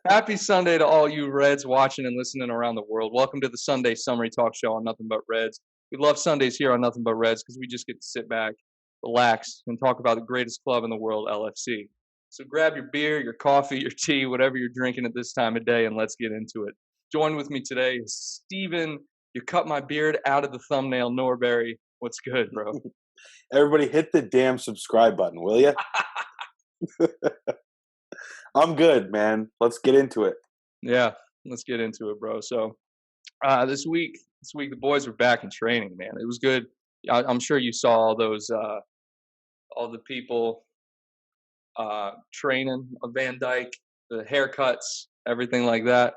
Happy Sunday to all you Reds watching and listening around the world. Welcome to the Sunday Summary Talk Show on Nothing But Reds. We love Sundays here on Nothing But Reds because we just get to sit back, relax, and talk about the greatest club in the world, LFC. So grab your beer, your coffee, your tea, whatever you're drinking at this time of day, and let's get into it. Join with me today is Steven. You cut my beard out of the thumbnail, Norberry. What's good, bro? Everybody hit the damn subscribe button, will you? I'm good, man. Let's get into it. Yeah, let's get into it, bro. So this week the boys were back in training, man. It was good. I'm sure you saw all those, all the people training of Van Dyke, the haircuts, everything like that.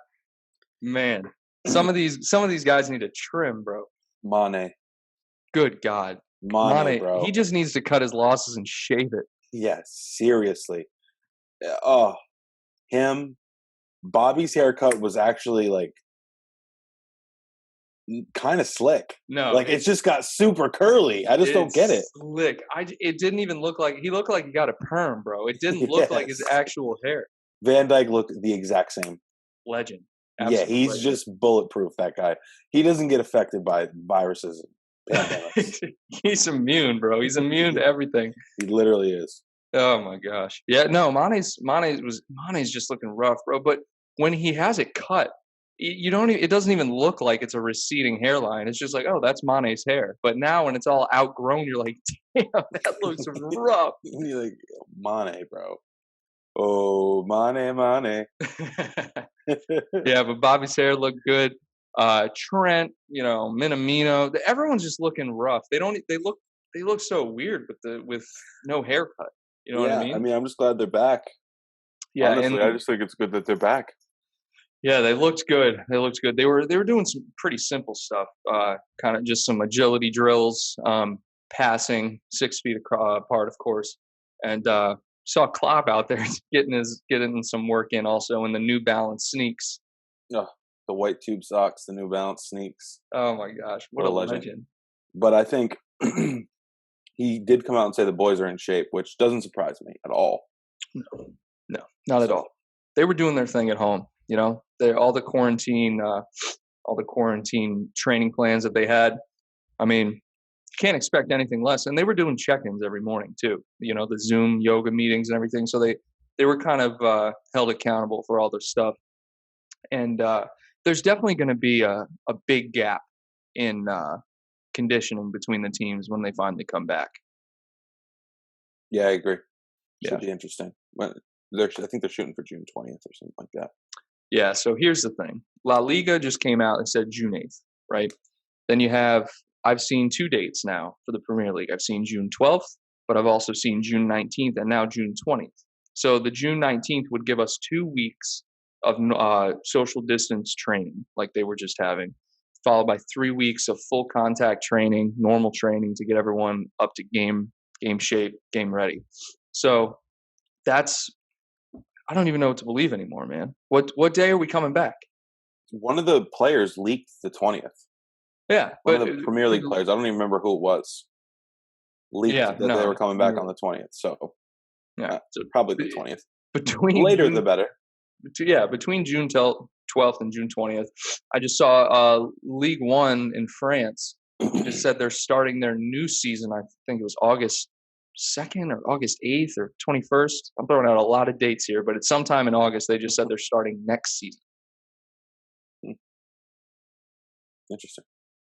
Man, some of these guys need a trim, bro. Mane. Good God, Mane, bro. He just needs to cut his losses and shave it. Yeah, seriously. Oh, him. Bobby's haircut was actually like kind of slick. No, like it's just got super curly. I just don't get it. Slick. It didn't even look like he looked like he got a perm, bro. It didn't look like his actual hair. Van Dyke looked the exact same. Legend. Absolute yeah, he's legend. Just bulletproof. That guy. He doesn't get affected by viruses. He's immune, bro. He's immune to everything. He literally is. Oh my gosh. Yeah, no, Mane's just looking rough, bro. But when he has it cut, you don't even, it doesn't even look like it's a receding hairline. It's just like, oh, that's Mane's hair. But now when it's all outgrown, you're like, damn, that looks rough. You're like, Mane, bro. Oh, Mane. Yeah, but Bobby's hair looked good. Trent, Minamino, everyone's just looking rough. They look so weird with no haircut. You know what I mean? I mean, I'm just glad they're back. Yeah, honestly, I just think it's good that they're back. Yeah, they looked good. They were doing some pretty simple stuff, kind of just some agility drills, passing 6 feet apart, of course, and saw Klopp out there getting some work in also in the New Balance sneaks. Oh, the white tube socks, the New Balance sneaks. Oh my gosh, what a legend! But I think he did come out and say the boys are in shape, which doesn't surprise me at all. No, not at all. They were doing their thing at home. All the quarantine training plans that they had. I mean, you can't expect anything less. And they were doing check-ins every morning too. The Zoom yoga meetings and everything. So they were kind of held accountable for all their stuff. And there's definitely going to be a big gap in conditioning between the teams when they finally come back. Yeah, I agree. Should Yeah. be interesting. I think they're shooting for June 20th or something like that. Yeah, so here's the thing. La Liga just came out and said June 8th, right? Then I've seen 2 dates now for the Premier League. I've seen June 12th, but I've also seen June 19th and now June 20th. So the June 19th would give us 2 weeks of social distance training like they were just having, followed by 3 weeks of full contact training, normal training to get everyone up to game shape, game ready. So I don't even know what to believe anymore, man. What day are we coming back? One of the players leaked the 20th. Yeah. One of the Premier League players, I don't even remember who it was, leaked that they were coming back on the 20th. So, probably the 20th. Later, the better. Yeah, between June 12th and June 20th. I just saw League One in France just said they're starting their new season. I think it was August 2nd or August 8th or 21st. I'm throwing out a lot of dates here, but it's sometime in August. They just said they're starting next season. Interesting.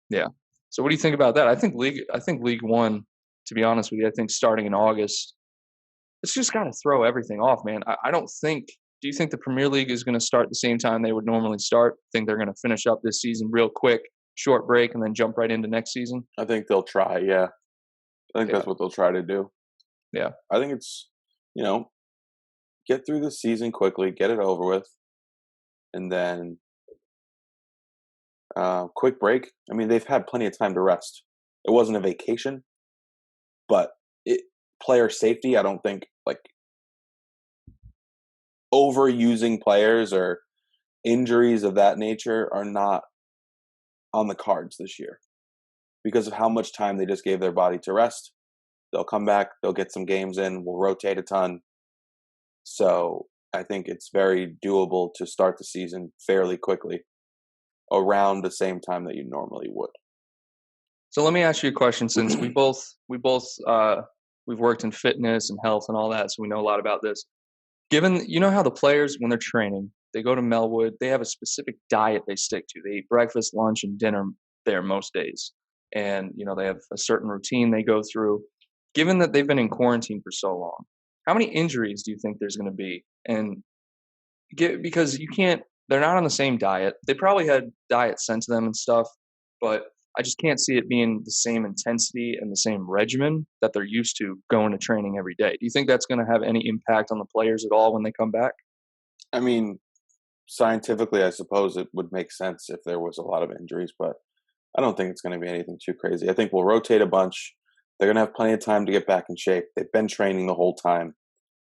Yeah. So what do you think about that? I think League One, to be honest with you, I think starting in August, it's just got to throw everything off, man. I don't think. Do you think the Premier League is going to start the same time they would normally start? Think they're going to finish up this season real quick, short break, and then jump right into next season? I think they'll try. Yeah. I think that's what they'll try to do. Yeah. I think it's, get through the season quickly, get it over with, and then quick break. I mean, they've had plenty of time to rest. It wasn't a vacation, but player safety, I don't think, overusing players or injuries of that nature are not on the cards this year because of how much time they just gave their body to rest. They'll come back, they'll get some games in, we'll rotate a ton. So I think it's very doable to start the season fairly quickly, around the same time that you normally would. So let me ask you a question, since we've worked in fitness and health and all that, so we know a lot about this. Given, you know how the players, when they're training, they go to Melwood, they have a specific diet they stick to. They eat breakfast, lunch, and dinner there most days. And, they have a certain routine they go through. Given that they've been in quarantine for so long, how many injuries do you think there's going to be? And because you can't, they're not on the same diet. They probably had diet sent to them and stuff, but I just can't see it being the same intensity and the same regimen that they're used to going to training every day. Do you think that's going to have any impact on the players at all when they come back? I mean, scientifically, I suppose it would make sense if there was a lot of injuries, but I don't think it's going to be anything too crazy. I think we'll rotate a bunch. They're going to have plenty of time to get back in shape. They've been training the whole time.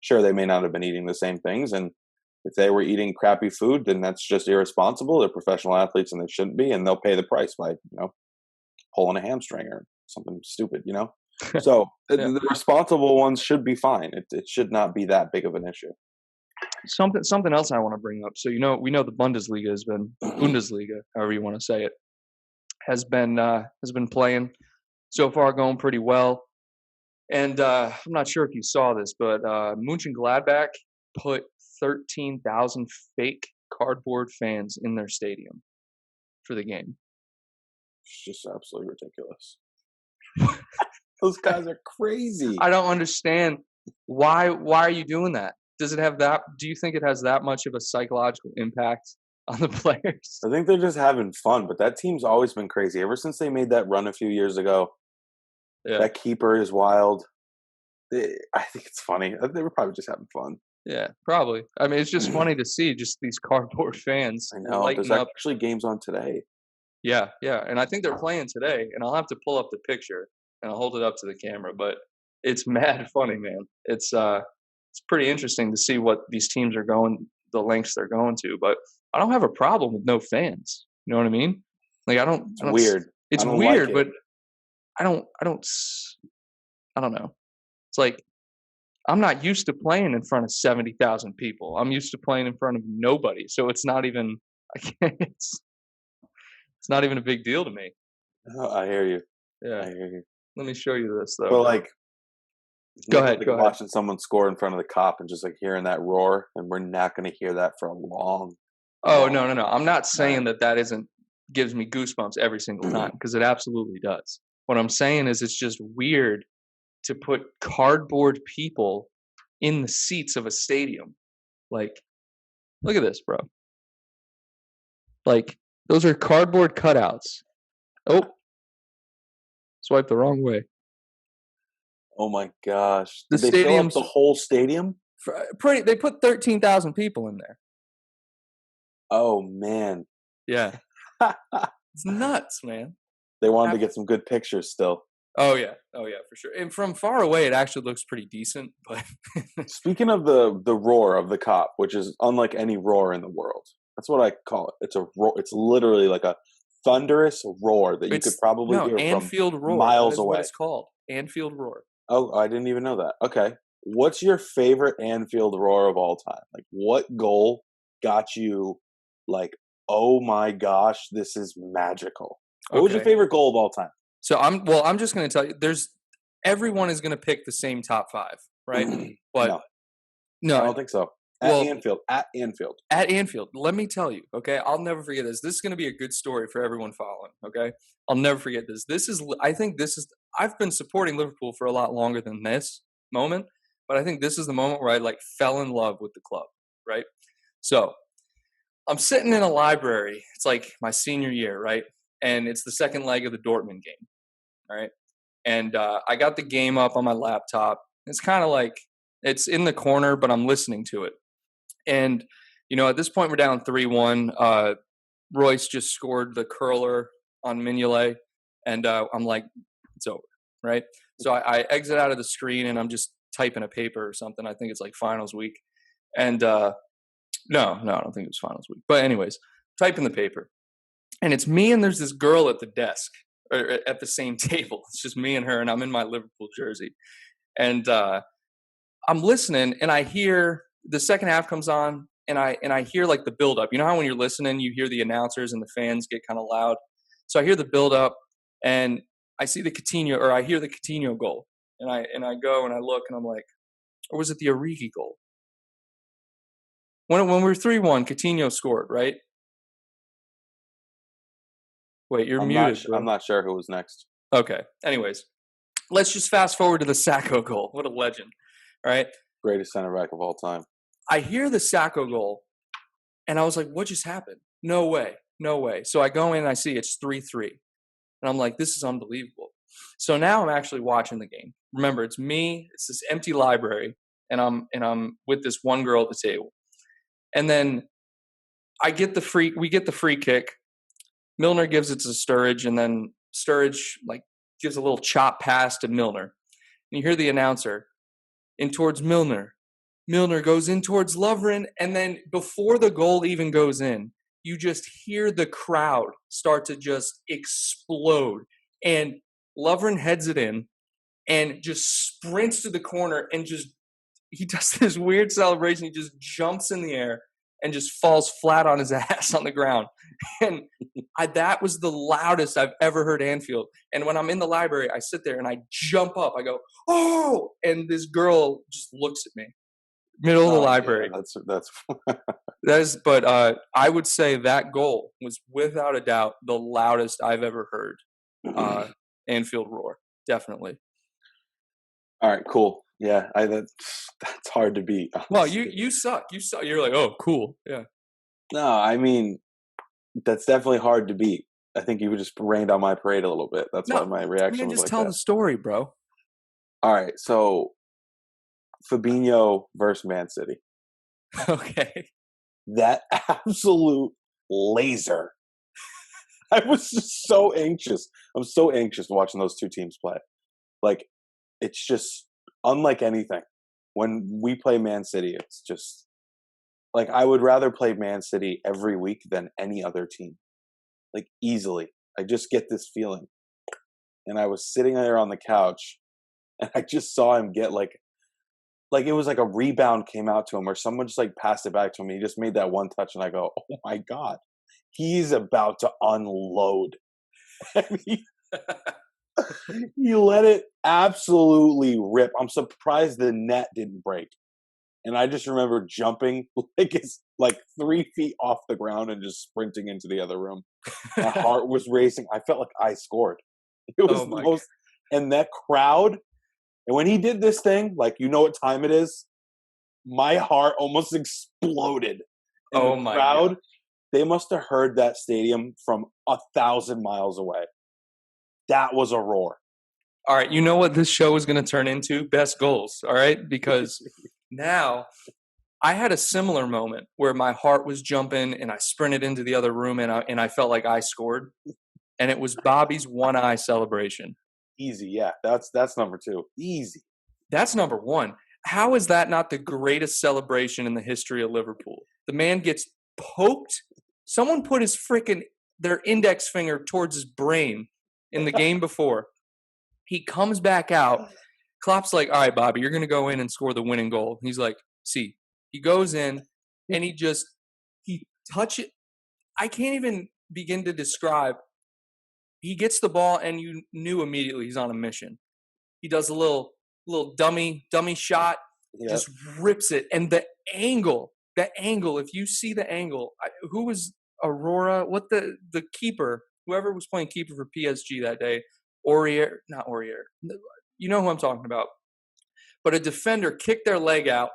Sure, they may not have been eating the same things, and if they were eating crappy food, then that's just irresponsible. They're professional athletes, and they shouldn't be, and they'll pay the price by pulling a hamstring or something stupid. So Yeah. the responsible ones should be fine. It should not be that big of an issue. Something else I want to bring up. So we know the Bundesliga has been Bundesliga, however you want to say it, has been playing so far, going pretty well. And I'm not sure if you saw this, but Mönchengladbach put 13,000 fake cardboard fans in their stadium for the game. It's just absolutely ridiculous. Those guys are crazy. I don't understand why are you doing that? Does it have that? Do you think it has that much of a psychological impact on the players? I think they're just having fun, but that team's always been crazy. Ever since they made that run a few years ago, that keeper is wild. I think it's funny. They were probably just having fun. Yeah, probably. I mean, it's just funny to see just these cardboard fans. I know. There's actually games on today. Yeah, and I think they're playing today, and I'll have to pull up the picture and I'll hold it up to the camera, but it's mad funny, man. It's pretty interesting to see what these teams are going, the lengths they're going to, but I don't have a problem with no fans. You know what I mean? Like It's weird. It's weird, but I don't know. It's like, I'm not used to playing in front of 70,000 people. I'm used to playing in front of nobody. So it's not even, it's not even a big deal to me. Oh, I hear you. Yeah. I hear you. Let me show you this, though. But go ahead. Watching someone score in front of the cop and just hearing that roar, and we're not going to hear that for a long. Oh, no. I'm not saying that gives me goosebumps every single time, because it absolutely does. What I'm saying is it's just weird to put cardboard people in the seats of a stadium. Like, look at this, bro. Like, those are cardboard cutouts. Oh, swipe the wrong way. Oh my gosh! The Did they fill up the whole stadium? They put 13,000 people in there. Oh man! Yeah, it's nuts, man. They wanted to get some good pictures still. Oh yeah, for sure. And from far away, it actually looks pretty decent. But speaking of the roar of the cop, which is unlike any roar in the world, that's what I call it. It's a roar. It's literally like a thunderous roar that you could probably hear Anfield from roar. miles That is away. What it's called, Anfield roar. Oh, I didn't even know that. Okay, what's your favorite Anfield roar of all time? Like, what goal got you like, oh my gosh, this is magical? What was your favorite goal of all time? So I'm just going to tell you, everyone is going to pick the same top five, right? But no, I don't think so. At Anfield. Let me tell you, okay? I'll never forget this. This is going to be a good story for everyone following, okay? I'll never forget this. I've been supporting Liverpool for a lot longer than this moment, but I think this is the moment where I fell in love with the club, right? So I'm sitting in a library. It's like my senior year, right? And it's the second leg of the Dortmund game, all right? And I got the game up on my laptop. It's kind of it's in the corner, but I'm listening to it. And, at this point, we're down 3-1. Royce just scored the curler on Mignolet. And I'm like, it's over, right? So I exit out of the screen, and I'm just typing a paper or something. I think it's finals week. And no, I don't think it was finals week. But anyways, typing the paper. And it's me and there's this girl at the desk, or at the same table. It's just me and her, and I'm in my Liverpool jersey. And I'm listening, and I hear the second half comes on, and I hear like the build up. You know how when you're listening, you hear the announcers and the fans get kind of loud. So I hear the build up, and I see the Coutinho, or I hear the Coutinho goal, and I go and I look, and I'm like, or was it the Origi goal? When we were 3-1, Coutinho scored, right? Wait, you're muted, bro. I'm not sure who was next. Okay. Anyways, let's just fast forward to the Sacco goal. What a legend, right? Greatest center back of all time. I hear the Sacco goal, and I was like, what just happened? No way. No way. So I go in and I see it's 3-3. And I'm like, this is unbelievable. So now I'm actually watching the game. Remember, it's me, it's this empty library, and I'm with this one girl at the table. And then we get the free kick. Milner gives it to Sturridge, and then Sturridge like gives a little chop pass to Milner. And you hear the announcer in towards Milner. Milner goes in towards Lovren, and then before the goal even goes in, you just hear the crowd start to just explode. And Lovren heads it in and just sprints to the corner and he does this weird celebration. He just jumps in the air and just falls flat on his ass on the ground. And that was the loudest I've ever heard Anfield. And when I'm in the library, I sit there and I jump up. I go, oh! And this girl just looks at me. Middle of the library. Yeah, But I would say that goal was without a doubt the loudest I've ever heard. Anfield roar, definitely. All right, cool. Yeah, that's hard to beat. Honestly. Well, you suck. You're like, oh, cool. Yeah. No, I mean, that's definitely hard to beat. I think you just rained on my parade a little bit. That's why my reaction was just like tell that. the story, bro. All right, so Fabinho versus Man City. Okay. That absolute laser. I was just so anxious. I'm so anxious watching those two teams play. Like, it's just unlike anything. When we play Man City, it's just like I would rather play Man City every week than any other team. Like, easily. I just get this feeling. And I was sitting there on the couch, and I just saw him get like it was like a rebound came out to him, or someone just like passed it back to him. And he just made that one touch, and I go, oh my God, he's about to unload. And he let it absolutely rip. I'm surprised the net didn't break. And I just remember jumping like it's like 3 feet off the ground and just sprinting into the other room. My heart was racing. I felt like I scored. It was the most, and that crowd. And when he did this thing, like, you know what time it is? My heart almost exploded. And the crowd, God. They must have heard that stadium from 1,000 miles away. That was a roar. All right, you know what this show is going to turn into? Best goals, all right? Because now I had a similar moment where my heart was jumping and I sprinted into the other room and I felt like I scored. And it was Bobby's one-eye celebration. Easy, yeah. That's number 2. Easy. That's number 1. How is that not the greatest celebration in the history of Liverpool? The man gets poked. Someone put their index finger towards his brain in the game before. He comes back out. Klopp's like, all right, Bobby, you're going to go in and score the winning goal. He's like, see. He goes in and he touches it. I can't even begin to describe. He gets the ball, and you knew immediately he's on a mission. He does a little dummy shot, just rips it. And the angle, if you see the angle, who was Aurora? What the keeper, whoever was playing keeper for PSG that day, not Aurier. You know who I'm talking about. But a defender kicked their leg out.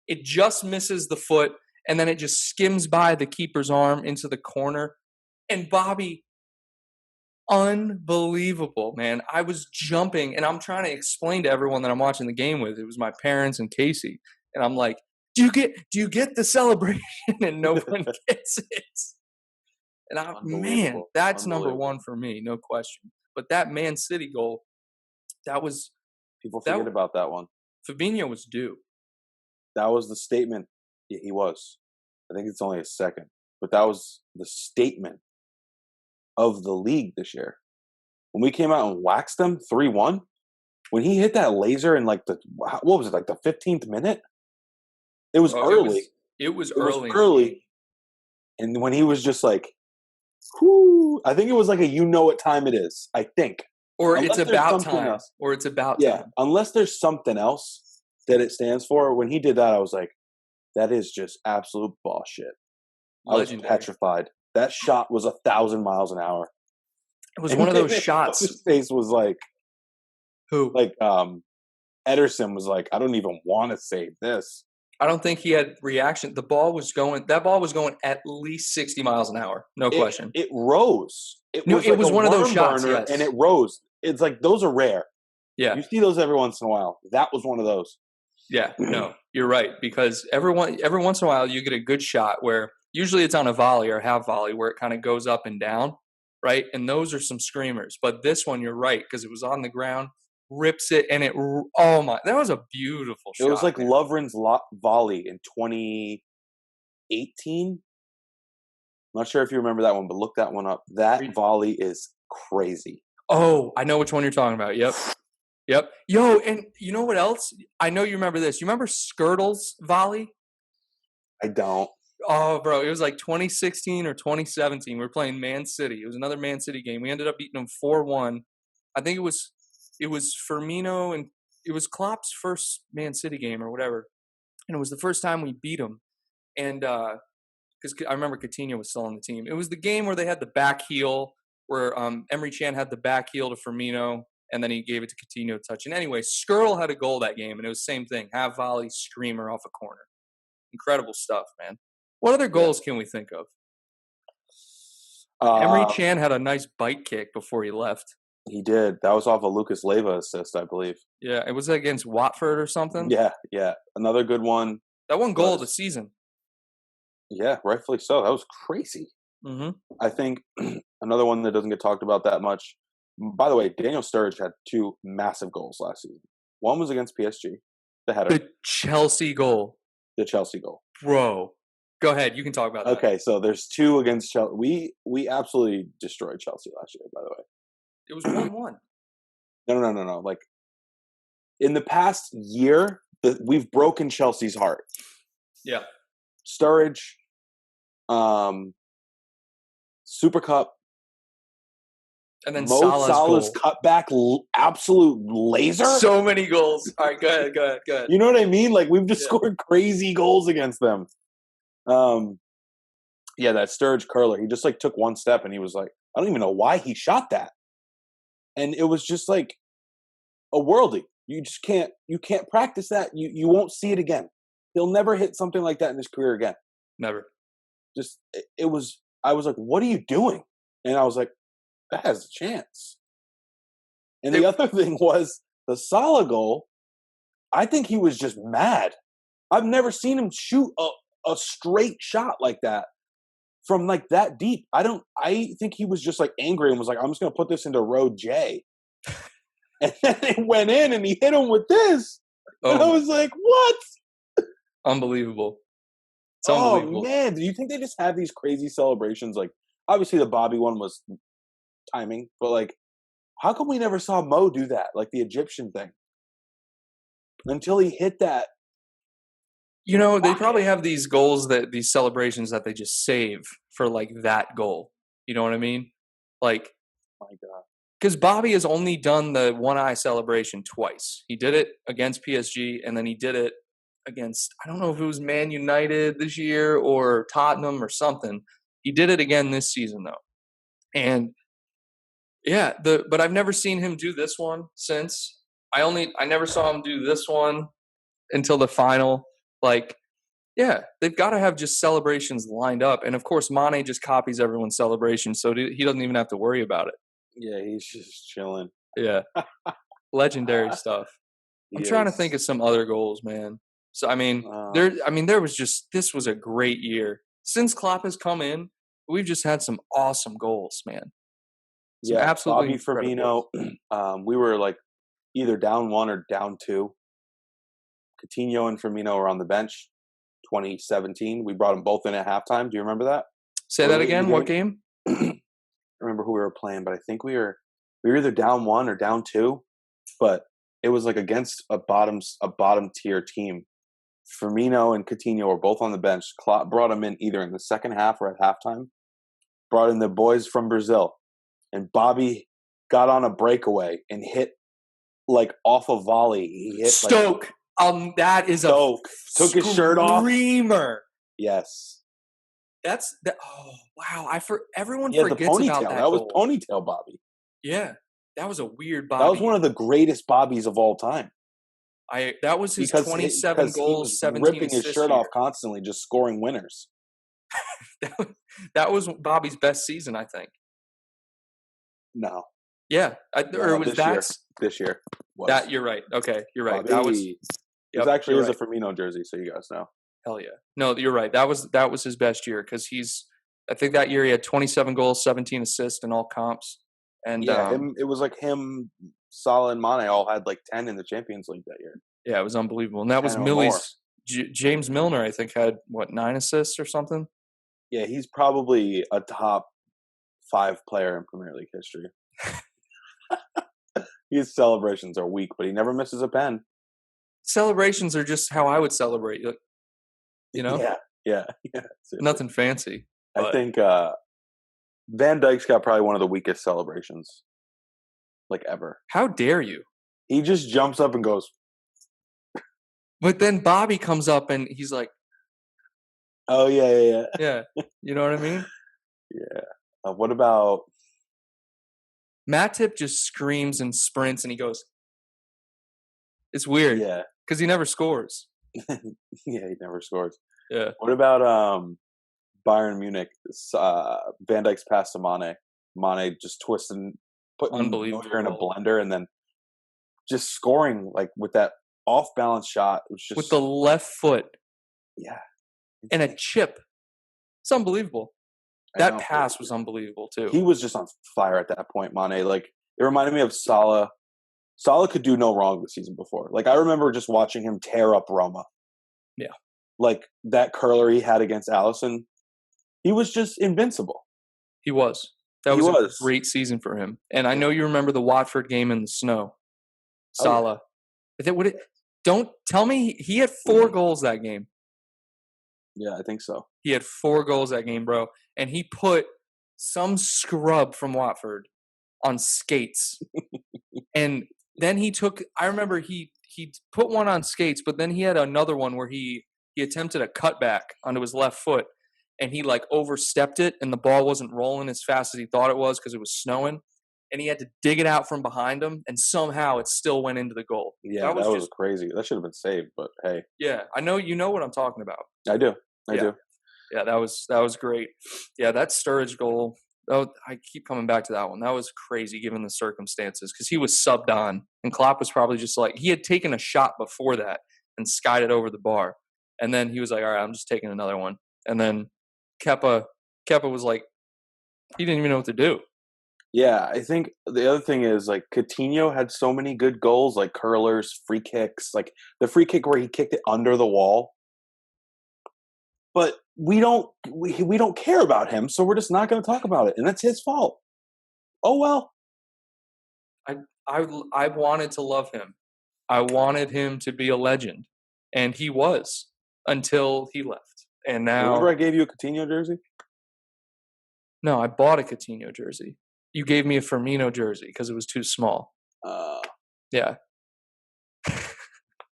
It just misses the foot, and then it just skims by the keeper's arm into the corner. And Bobby, unbelievable, man. I was jumping, and I'm trying to explain to everyone that I'm watching the game with. It was my parents and Casey. And I'm like, do you get the celebration? And no one gets it. And man, that's number 1 for me, no question. But that Man City goal, that was... People forget about that one. Fabinho was due. That was the statement. Yeah, he was. I think it's only a second. But that was the statement of the league this year. When we came out and waxed them 3-1, when he hit that laser in like the 15th minute, It was Oh, early. it was It was early in the game. early. And when he was just like, whoo, I think it was like a you know what time it is, I think. Or it's Unless there's about something time. else. Or it's about Yeah, time. unless there's something else that it stands for. When he did that, I was like, that is just absolute bullshit. I was Legendary. petrified. That shot was 1,000 miles an hour. It was one of those shots. His face was like, Who? Ederson was like, I don't even want to save this. I don't think he had reaction. That ball was going at least 60 miles an hour. No question. It rose. It No, was it like was a one of those worm shots, burner, yes. and it rose. It's like those are rare. Yeah. You see those every once in a while. That was one of those. Yeah, no, you're right. Because every once in a while you get a good shot where usually it's on a volley or half volley where it kind of goes up and down, right? And those are some screamers. But this one, you're right, because it was on the ground, rips it, and oh my, that was a beautiful shot. It was like man. Lovren's volley in 2018. I'm not sure if you remember that one, but look that one up. That volley is crazy. Oh, I know which one you're talking about. Yep. Yep. Yo, and you know what else? I know you remember this. You remember Skirtle's volley? I don't. Oh, bro, it was like 2016 or 2017. We were playing Man City. It was another Man City game. We ended up beating them 4-1. I think it was Firmino, and it was Klopp's first Man City game or whatever. And it was the first time we beat him. And because I remember Coutinho was still on the team. It was the game where they had the back heel, where Emery Chan had the back heel to Firmino, and then he gave it to Coutinho to touch. And anyway, Skirtle had a goal that game, and it was the same thing. Half volley, screamer off a corner. Incredible stuff, man. What other goals can we think of? Emery Chan had a nice bite kick before he left. He did. That was off a Lucas Leiva assist, I believe. Yeah, it was against Watford or something. Yeah. Another good one. That one goal of the season. Yeah, rightfully so. That was crazy. Mm-hmm. I think another one that doesn't get talked about that much. By the way, Daniel Sturridge had 2 massive goals last season. One was against PSG, the header. The Chelsea goal. The Chelsea goal. Bro. Go ahead. You can talk about that. Okay, so there's 2 against Chelsea. We absolutely destroyed Chelsea last year, by the way. It was 1-1. No. Like, in the past year, we've broken Chelsea's heart. Yeah. Sturridge, Super Cup, and then Mo Salah's cutback, absolute laser. So many goals. All right, go ahead. You know what I mean? Like, we've just scored crazy goals against them. Yeah, that Sturridge curler. He just like took one step and he was like, I don't even know why he shot that. And it was just like a worldie. You just can't practice that. You won't see it again. He'll never hit something like that in his career again. Never. Just I was like, what are you doing? And I was like, that has a chance. And the other thing was the Salah goal. I think he was just mad. I've never seen him shoot a straight shot like that from like that deep. I think he was just like angry and was like, I'm just going to put this into row J. And then it went in and he hit him with this. And I was like, what? Unbelievable. It's unbelievable. Oh, man. Do you think they just have these crazy celebrations? Like, obviously the Bobby one was timing, but like, how come we never saw Mo do that? Like the Egyptian thing. Until he hit that. You know, they probably have these goals these celebrations that they just save for like that goal. You know what I mean? Like, my God. Because Bobby has only done the one eye celebration twice. He did it against PSG, and then he did it against, I don't know if it was Man United this year or Tottenham or something. He did it again this season, though. And yeah, but I've never seen him do this one since. I never saw him do this one until the final. Like, yeah, they've got to have just celebrations lined up. And of course, Mane just copies everyone's celebration, so he doesn't even have to worry about it. Yeah, he's just chilling. Yeah. Legendary stuff. I'm trying to think of some other goals, man. So this was a great year. Since Klopp has come in, we've just had some awesome goals, man. Some absolutely Bobby Firmino. We were like either down 1 or down 2. Coutinho and Firmino were on the bench. 2017. We brought them both in at halftime. Do you remember that? Say that again. What game? I remember who we were playing, but I think we were either down 1 or down 2, but it was like against a bottom tier team. Firmino and Coutinho were both on the bench. Klopp brought them in either in the second half or at halftime. Brought in the boys from Brazil, and Bobby got on a breakaway and hit like off a volley. He hit Stoke. That is Stoke. Took his shirt off. Screamer. Yes. That's that. Oh wow! Everyone Yeah, forgets the ponytail. about that. That was goal. ponytail Bobby. Yeah, that was a weird Bobby. That was one of the greatest Bobbies of all time. That was his 27 goals, 17 ripping assists his shirt year. off constantly, just scoring winners. That was Bobby's best season, I think. No. Yeah, or it was this year. That you're right. Okay, you're right. Bobby. That was. It actually is a Firmino jersey, so you guys know. Hell yeah! No, you're right. That was his best year because I think that year he had 27 goals, 17 assists in all comps. And yeah, it was like him, Salah, and Mane all had like 10 in the Champions League that year. Yeah, it was unbelievable. And that was Millie's. James Milner, I think, had 9 assists or something. Yeah, he's probably a top 5 player in Premier League history. His celebrations are weak, but he never misses a pen. Celebrations are just how I would celebrate. You know? Yeah. Nothing fancy. I think Van Dijk's got probably one of the weakest celebrations, like ever. How dare you? He just jumps up and goes. But then Bobby comes up and he's like, "Oh yeah." Yeah, you know what I mean? Yeah. What about Matip? Just screams and sprints and he goes. It's weird. Yeah, because he never scores. Yeah, he never scores. Yeah. What about Bayern Munich? Van Dijk's pass to Mane. Mane just twisting, putting Neuer in a blender, and then just scoring like with that off balance shot. It was just with the left foot. Yeah. And a chip. It's unbelievable. That pass was unbelievable too. He was just on fire at that point, Mane. Like it reminded me of Salah. Salah could do no wrong the season before. Like I remember just watching him tear up Roma. Yeah. Like that curler he had against Alisson. He was just invincible. He was. That was a great season for him. And I know you remember the Watford game in the snow. Salah. Oh, yeah. Don't tell me he had 4 goals that game. Yeah, I think so. He had 4 goals that game, bro. And he put some scrub from Watford on skates. And then I remember he put one on skates, but then he had another one where he attempted a cutback onto his left foot. And he like overstepped it and the ball wasn't rolling as fast as he thought it was because it was snowing. And he had to dig it out from behind him, and somehow it still went into the goal. Yeah, that was crazy. That should have been saved, but hey. Yeah, I know you know what I'm talking about. I do. I do. Yeah, that was great. Yeah, that Sturridge goal. I keep coming back to that one. That was crazy given the circumstances because he was subbed on, and Klopp was probably just like he had taken a shot before that and skied it over the bar, and then he was like, "All right, I'm just taking another one," and then Kepa was like, he didn't even know what to do. Yeah, I think the other thing is like Coutinho had so many good goals, like curlers, free kicks, like the free kick where he kicked it under the wall. But we don't care about him, so we're just not going to talk about it, and that's his fault. Oh well. I wanted to love him. I wanted him to be a legend, and he was until he left. And now, remember I gave you a Coutinho jersey? No, I bought a Coutinho jersey. You gave me a Firmino jersey because it was too small. Yeah.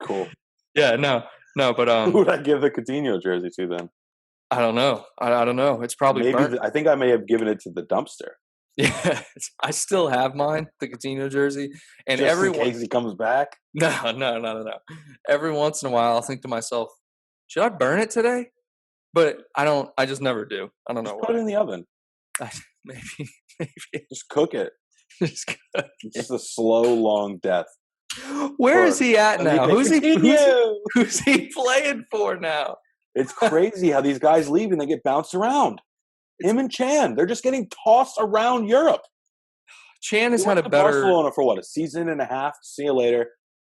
Cool. Yeah, no, but who would I give the Coutinho jersey to then? I don't know. I don't know. It's probably burnt. I think I may have given it to the dumpster. Yeah, I still have mine, the Coutinho jersey, and just in case he comes back. No. Every once in a while, I'll think to myself, should I burn it today? But I don't. I just never do. I don't know. Put it in the oven. Maybe. Just cook it. It's just a slow, long death. Where is he at now? Who's he playing for now? It's crazy how these guys leave and they get bounced around. Him and Chan, they're just getting tossed around Europe. Chan has had a better Barcelona for a season and a half. See you later.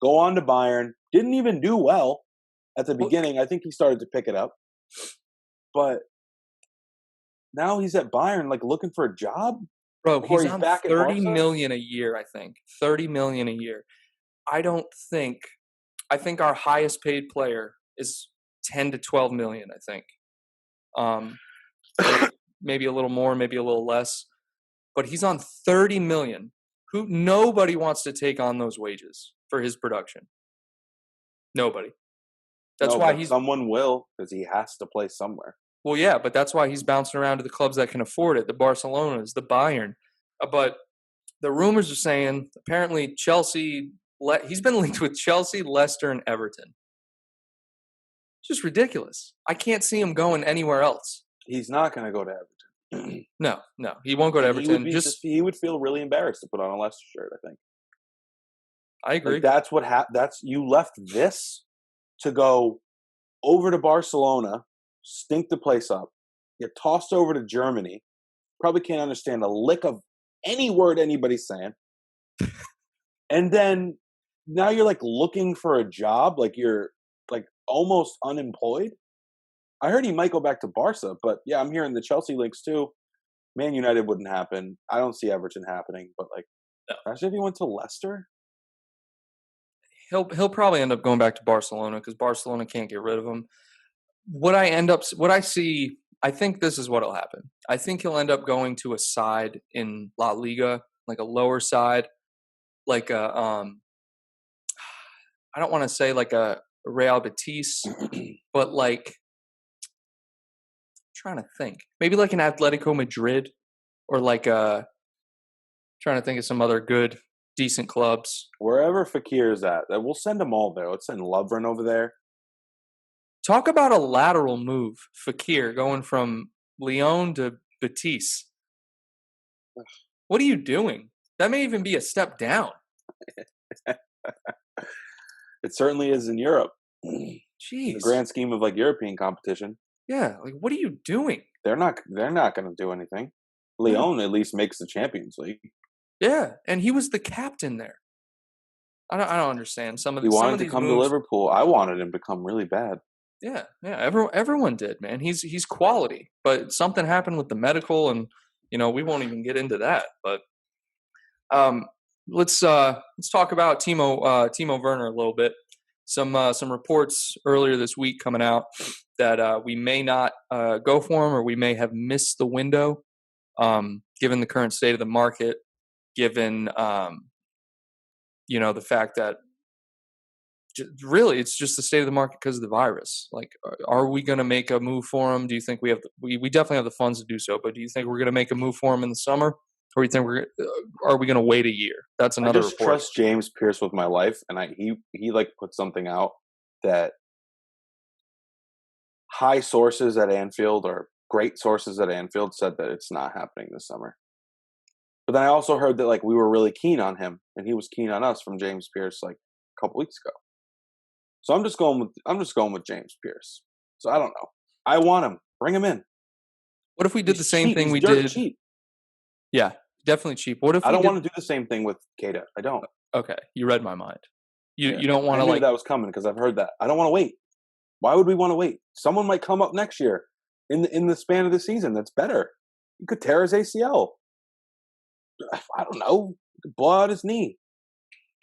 Go on to Bayern. Didn't even do well at the beginning. I think he started to pick it up, but now he's at Bayern, like looking for a job. Bro, he's on 30 million a year. I think 30 million a year. I think our highest paid player is 10 to 12 million, I think. Maybe a little more, maybe a little less. But he's on 30 million. Nobody wants to take on those wages for his production. Nobody. That's why someone will, because he has to play somewhere. Well, yeah, but that's why he's bouncing around to the clubs that can afford it, the Barcelonas, the Bayern. But the rumors are saying apparently Chelsea. He's been linked with Chelsea, Leicester, and Everton. Just ridiculous. I can't see him going anywhere else. He's not going to go to Everton. No, he won't go to Everton. He would feel really embarrassed to put on a Leicester shirt, I think. I agree. Like that's what you left this to go over to Barcelona, stink the place up, get tossed over to Germany, probably can't understand a lick of any word anybody's saying. And then now you're like looking for a job, like you're like almost unemployed. I heard he might go back to Barca, but yeah, I'm hearing the Chelsea links too. Man United wouldn't happen. I don't see Everton happening, but like, imagine if he went to Leicester. He'll probably end up going back to Barcelona because Barcelona can't get rid of him. What I see, I think this is what'll happen. I think he'll end up going to a side in La Liga, like a lower side, like a I don't want to say like a Real Betis, but like I'm trying to think, maybe like an Atletico Madrid or like trying to think of some other good, decent clubs. Wherever Fekir is at, we'll send them all there. Let's send Lovren over there. Talk about a lateral move, Fekir, going from Lyon to Betis. What are you doing? That may even be a step down. It certainly is in Europe. Jeez. The grand scheme of like European competition. Yeah, like what are you doing? They're not going to do anything. Lyon at least makes the Champions League. Yeah, and he was the captain there. I don't understand some of these. He wanted to come to Liverpool. I wanted him to come really bad. Yeah. Everyone did, man. He's quality, but something happened with the medical, and we won't even get into that. But let's talk about Timo Werner a little bit. Some reports earlier this week coming out that we may not go for him, or we may have missed the window, given the current state of the market, given the fact that really it's just the state of the market because of the virus. Like, are we going to make a move for him? Do you think we definitely have the funds to do so, but do you think we're going to make a move for him in the summer? Or you think are we going to wait a year? That's another report. I just trust James Pearce with my life, and he like put something out that high sources at Anfield or great sources at Anfield said that it's not happening this summer. But then I also heard that like we were really keen on him, and he was keen on us from James Pearce like a couple weeks ago. So I'm just going with James Pearce. So I don't know. I want him. Bring him in. What if we did the same thing we did? did? Cheap. Yeah, definitely cheap. What if I don't want to do the same thing with Keita? I don't. Okay, you read my mind. You don't want to like that was coming because I've heard that. I don't want to wait. Why would we want to wait? Someone might come up next year in the span of the season that's better. He could tear his ACL. I don't know. He could blow out his knee.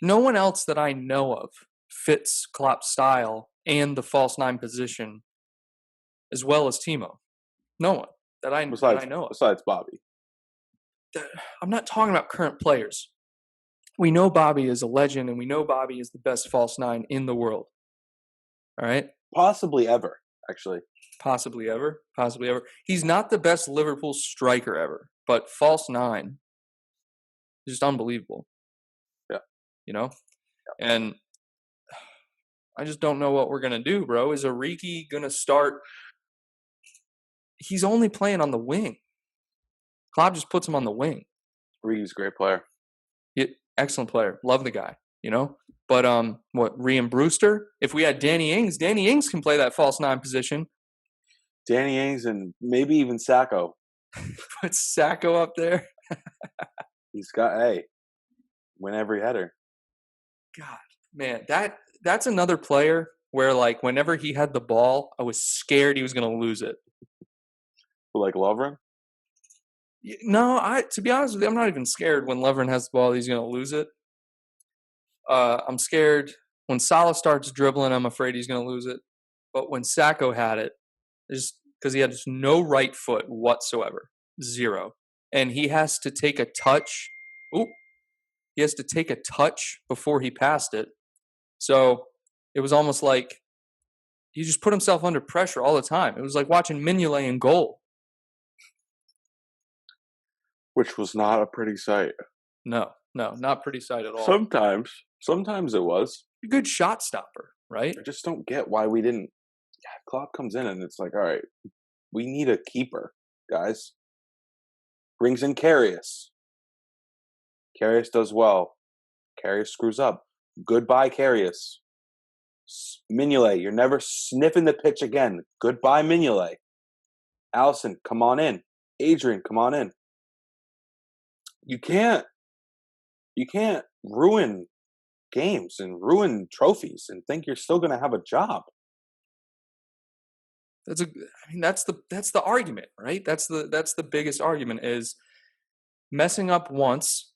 No one else that I know of fits Klopp's style and the false nine position as well as Timo. No one that I know of. Besides Bobby. I'm not talking about current players. We know Bobby is a legend, and we know Bobby is the best false nine in the world. All right? Possibly ever, actually. Possibly ever. He's not the best Liverpool striker ever, but false nine is just unbelievable. Yeah. Yeah. And I just don't know what we're going to do, bro. Is Origi going to start? He's only playing on the wing. Klopp just puts him on the wing. Origi's a great player. Excellent player. Love the guy, But Rhian Brewster? If we had Danny Ings can play that false nine position. Danny Ings and maybe even Sacco. Put Sacco up there. He's got win every header. God, man, that's another player where like whenever he had the ball, I was scared he was going to lose it. Like Lovren? No, to be honest with you, I'm not even scared when Lovren has the ball, he's going to lose it. I'm scared when Salah starts dribbling, I'm afraid he's going to lose it. But when Sacco had it, just because he had just no right foot whatsoever, zero, and he has to take a touch. Ooh, he has to take a touch before he passed it. So it was almost like he just put himself under pressure all the time. It was like watching Mignolet in goal. Which was not a pretty sight. No, not pretty sight at all. Sometimes it was. A good shot stopper, right? I just don't get why we didn't. Yeah, Klopp comes in and it's like, all right, we need a keeper, guys. Brings in Karius. Karius does well. Karius screws up. Goodbye, Karius. Mignolet, you're never sniffing the pitch again. Goodbye, Mignolet. Allison, come on in. Adrian, come on in. You can't ruin games and ruin trophies and think you're still going to have a job. That's the argument, right? That's the biggest argument is messing up once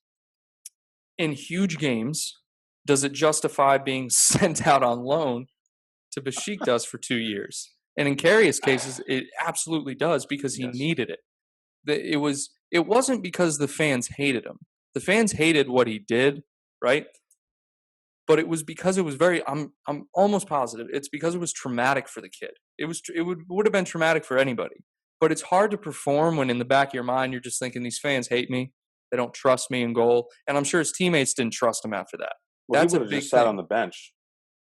in huge games. Does it justify being sent out on loan to Besiktas for 2 years? And in Karius' cases, it absolutely does because he needed it. It wasn't because the fans hated him. The fans hated what he did, right? But it was because it was I'm almost positive it's because it was traumatic for the kid. It would have been traumatic for anybody. But it's hard to perform when in the back of your mind you're just thinking these fans hate me. They don't trust me in goal. And I'm sure his teammates didn't trust him after that. Well, he would have just sat on the bench.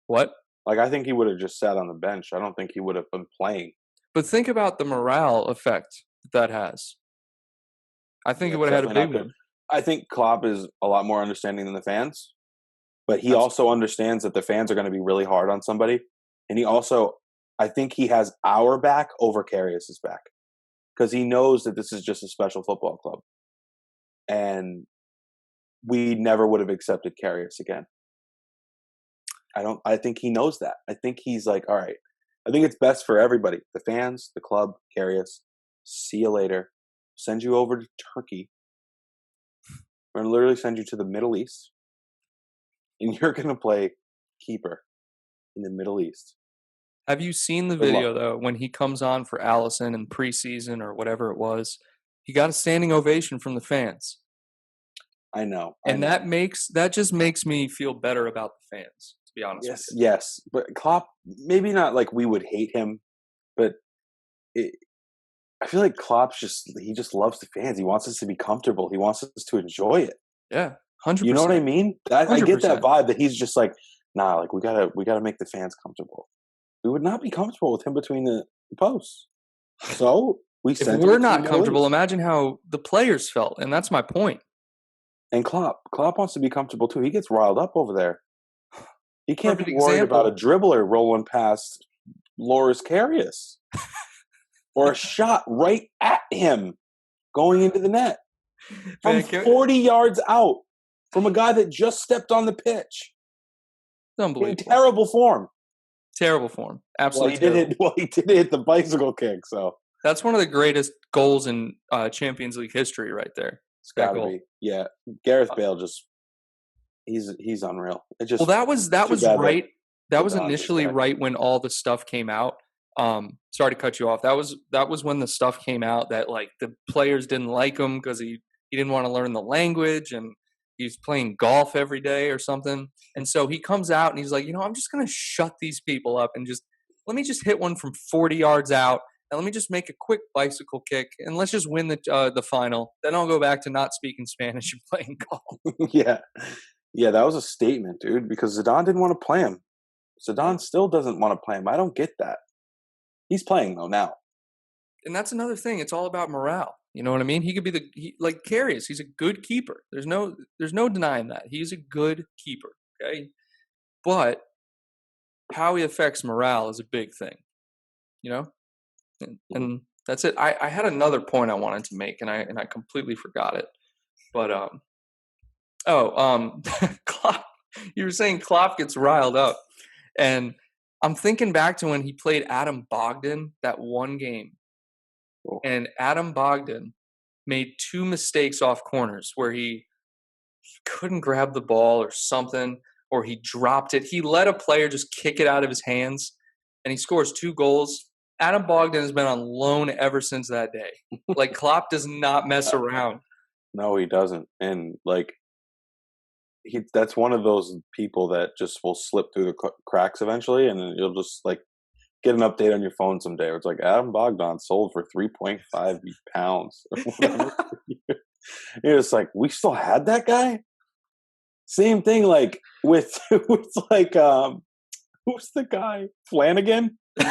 What? Like, I think he would have just sat on the bench. I don't think he would have been playing. But think about the morale effect that has. I think it would have had a big one. I think Klopp is a lot more understanding than the fans. But he also understands that the fans are going to be really hard on somebody. And he also, I think he has our back over Karius's back. Because he knows that this is just a special football club. And we never would have accepted Karius again. I think he knows that. I think he's like, all right, I think it's best for everybody. The fans, the club, Karius. See you later. Send you over to Turkey. We're going to literally send you to the Middle East. And you're going to play keeper in the Middle East. Have you seen the video, though, when he comes on for Allison in preseason or whatever it was? He got a standing ovation from the fans. I know. That just makes me feel better about the fans, to be honest with you. Yes. But Klopp, maybe not like we would hate him, but I feel like Klopp he just loves the fans. He wants us to be comfortable. He wants us to enjoy it. Yeah, 100%. You know what I mean? I get that vibe that he's just like, nah, like we gotta make the fans comfortable. We would not be comfortable with him between the posts. So we if we're not comfortable, imagine how the players felt, and that's my point. And Klopp wants to be comfortable too. He gets riled up over there. He can't be worried about a dribbler rolling past Loris Karius or a shot right at him going into the net from 40 yards out from a guy that just stepped on the pitch. Unbelievable. In terrible form. Terrible form. Absolutely. He did hit the bicycle kick. So that's one of the greatest goals in Champions League history, right there. It's gotta be. Yeah, Gareth Bale he's unreal. That was right. That was initially right when all the stuff came out. Sorry to cut you off. That was when the stuff came out that like the players didn't like him because he didn't want to learn the language and he's playing golf every day or something. And so he comes out and he's like, I'm just going to shut these people up and let me just hit one from 40 yards out. And let me just make a quick bicycle kick and let's just win the final. Then I'll go back to not speaking Spanish and playing golf. Yeah, that was a statement, dude, because Zidane didn't want to play him. Zidane still doesn't want to play him. I don't get that. He's playing though now. And that's another thing. It's all about morale. You know what I mean? He could be like Karius. He's a good keeper. There's no denying that. He's a good keeper. Okay, but how he affects morale is a big thing. And that's it. I had another point I wanted to make, and I completely forgot it. But Klopp. You were saying Klopp gets riled up, and I'm thinking back to when he played Adam Bogdan that one game. And Adam Bogdan made 2 mistakes off corners where he couldn't grab the ball or something, or he dropped it. He let a player just kick it out of his hands. and he scores 2 goals. Adam Bogdan has been on loan ever since that day. Like, Klopp does not mess around. No, he doesn't. And like that's one of those people that just will slip through the cracks eventually, and then you'll just like get an update on your phone someday where it's like Adam Bogdan sold for 3.5 pounds or whatever. You're just like, we still had that guy? Same thing like with like who's the guy? Flanagan? Do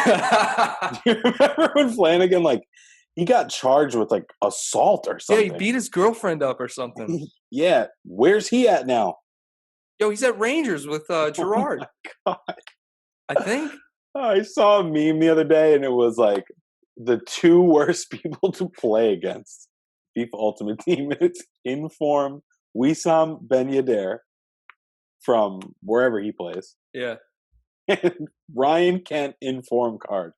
you remember when Flanagan like he got charged with like assault or something? Yeah, he beat his girlfriend up or something. Yeah. Where's he at now? Yo, he's at Rangers with Gerard. Oh my God. I think. I saw a meme the other day, and it was like the 2 worst people to play against FIFA Ultimate Team. It's Inform Wissam Ben Yedder from wherever he plays. Yeah. And Ryan Kent Inform card.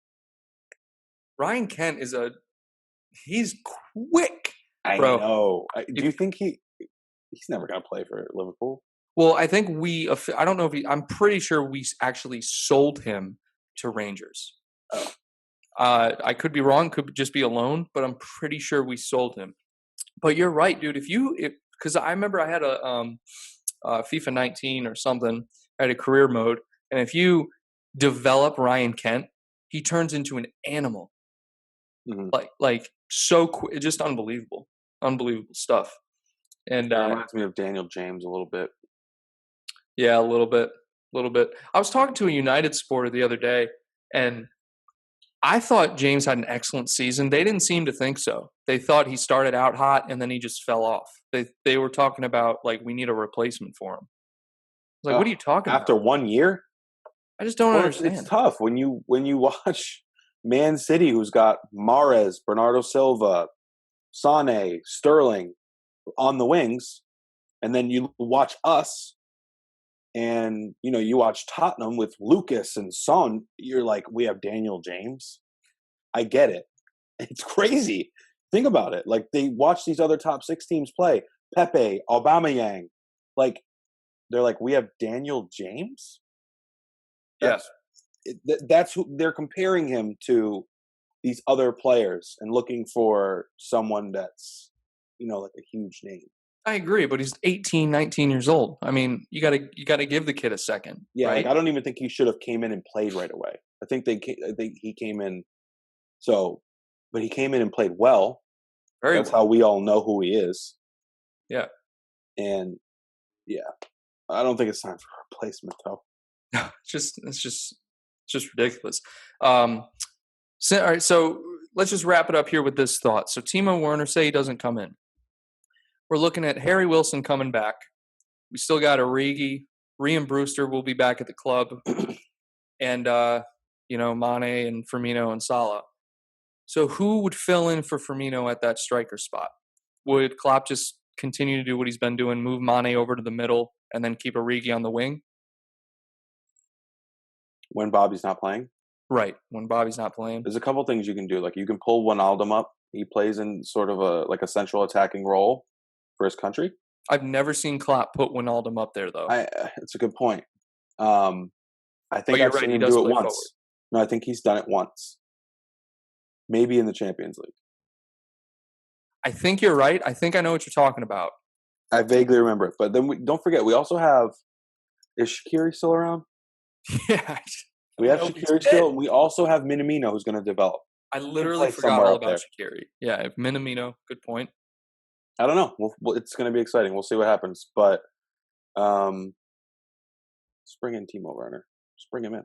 Ryan Kent he's quick. I bro. know. Do you think he's never going to play for Liverpool? Well, I think I don't know if I'm pretty sure we actually sold him to Rangers. Oh. I could be wrong, could just be a loan, but I'm pretty sure we sold him. But you're right, dude. Because I remember I had a FIFA 19 or something, I had a career mode, and if you develop Ryan Kent, he turns into an animal. Mm-hmm. Like so quick, just unbelievable stuff. And it reminds me of Daniel James a little bit. Yeah, a little bit. I was talking to a United supporter the other day, and I thought James had an excellent season. They didn't seem to think so. They thought he started out hot and then he just fell off. They were talking about like we need a replacement for him. Like, what are you talking about? After 1 year? I just don't understand. It's tough when you watch Man City, who's got Mahrez, Bernardo Silva, Sané, Sterling on the wings, and then you watch us. And, you watch Tottenham with Lucas and Son, you're like, we have Daniel James. I get it. It's crazy. Think about it. Like, they watch these other top 6 teams play. Pepe, Aubameyang. Like, they're like, we have Daniel James? That's who they're comparing him to, these other players, and looking for someone that's, like a huge name. I agree, but he's 18, 19 years old. I mean, you gotta give the kid a second. Yeah, right? Like, I don't even think he should have came in and played right away. I think he came in. But he came in and played well. That's how we all know who he is. Yeah. And yeah, I don't think it's time for a replacement though. No, it's just ridiculous. All right, so let's just wrap it up here with this thought. So Timo Werner, say he doesn't come in. We're looking at Harry Wilson coming back. We still got Origi. Ryan Brewster will be back at the club. And, Mane and Firmino and Salah. So who would fill in for Firmino at that striker spot? Would Klopp just continue to do what he's been doing, move Mane over to the middle, and then keep Origi on the wing? When Bobby's not playing? Right, when Bobby's not playing. There's a couple things you can do. Like, you can pull Wijnaldum up. He plays in sort of a central attacking role for his country. I've never seen Klopp put Wijnaldum up there, though. It's a good point. I think I've seen him do it once. Forward. No, I think he's done it once. Maybe in the Champions League. I think you're right. I think I know what you're talking about. I vaguely remember it. But then don't forget, we also have... Is Shaqiri still around? Yeah. We have Shaqiri still. And we also have Minamino, who's going to develop. I literally forgot all about Shaqiri. Yeah, Minamino, good point. I don't know. It's going to be exciting. We'll see what happens. But let's bring in Timo Werner. Just bring him in.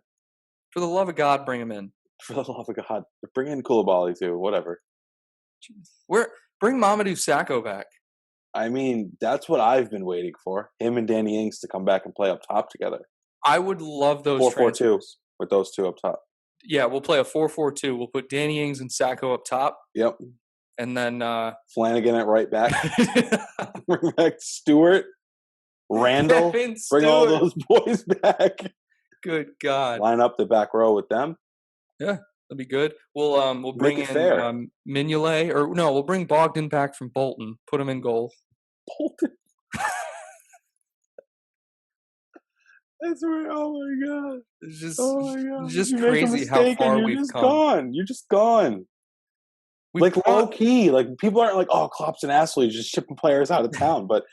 For the love of God, bring him in. For the love of God. Bring in Koulibaly too. Whatever. Bring Mamadou Sakho back. I mean, that's what I've been waiting for. Him and Danny Ings to come back and play up top together. I would love those 4-4-2 with those two up top. Yeah, we'll play a 4-4-2. We'll put Danny Ings and Sakho up top. Yep. And then Flanagan at right back. Bring back Stewart, Randall. Bring all those boys back. Good God. Line up the back row with them. Yeah, that'd be good. We'll bring in Mignolet, or no, we'll bring Bogdan back from Bolton. Put him in goal. Bolton. That's right. Oh my god. It's Oh my god. just You make a crazy how mistake and far you're we've just come. gone. You're just gone. We Like low brought, key. Like people aren't like, oh, Klopp's an asshole. He's just shipping players out of town. But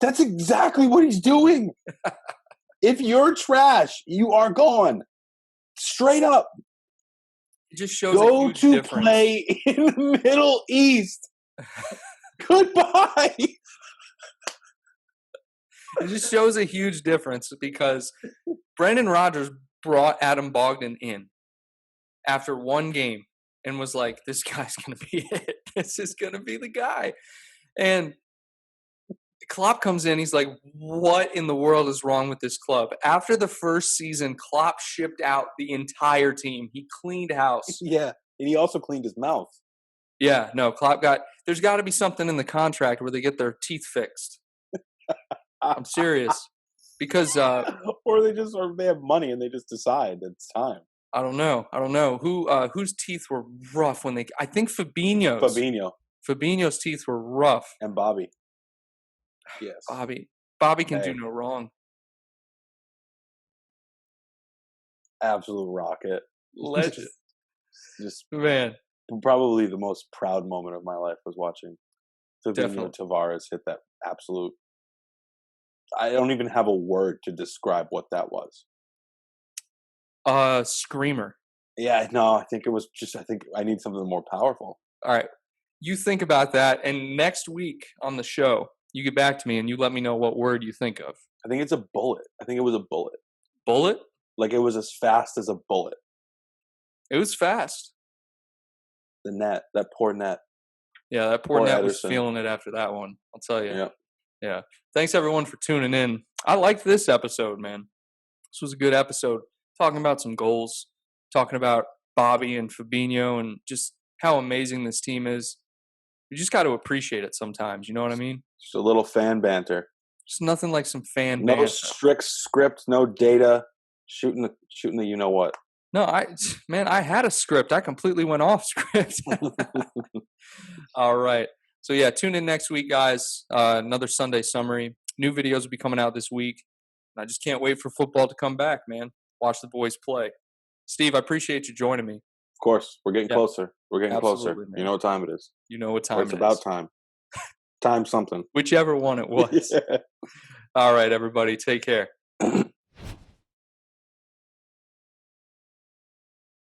that's exactly what he's doing. If you're trash, you are gone. Straight up. it just shows a Go huge to difference. play in the Middle East. Goodbye. It just shows a huge difference because Brendan Rodgers brought Adam Bogdan in after one game and was like, this guy's going to be it. This is going to be the guy. And Klopp comes in. He's like, what in the world is wrong with this club? After the first season, Klopp shipped out the entire team. He cleaned house. Yeah. And he also cleaned his mouth. Yeah, no, Klopp there's got to be something in the contract where they get their teeth fixed. I'm serious. Because or they have money and they just decide it's time. I don't know whose teeth were rough when I think Fabinho's teeth were rough. And Bobby. Yes. Bobby can do no wrong. Absolute rocket. Legend. Just man. Probably the most proud moment of my life was watching Fabinho Tavares hit that absolute. I don't even have a word to describe what that was. Screamer. Yeah, no, I think I need something more powerful. All right. You think about that, and next week on the show, you get back to me and you let me know what word you think of. I think it's a bullet. I think it was a bullet. Bullet? Like it was as fast as a bullet. It was fast. The net, that poor net. Yeah, that poor net was feeling it after that one. I'll tell you. Yeah. Thanks everyone for tuning in. I liked this episode, man. This was a good episode. Talking about some goals, talking about Bobby and Fabinho and just how amazing this team is. You just got to appreciate it sometimes. You know what I mean? Just a little fan banter. Just nothing like some fan banter. No strict script, no data. Shooting the you know what. No, I had a script. I completely went off script. All right. So yeah, tune in next week, guys. Another Sunday summary. New videos will be coming out this week. And I just can't wait for football to come back, man. Watch the boys play. Steve, I appreciate you joining me. Of course. We're getting closer. We're getting closer. Man. You know what time it is. You know what time it is. It's about time. Time something. Whichever one it was. Yeah. All right, everybody. Take care.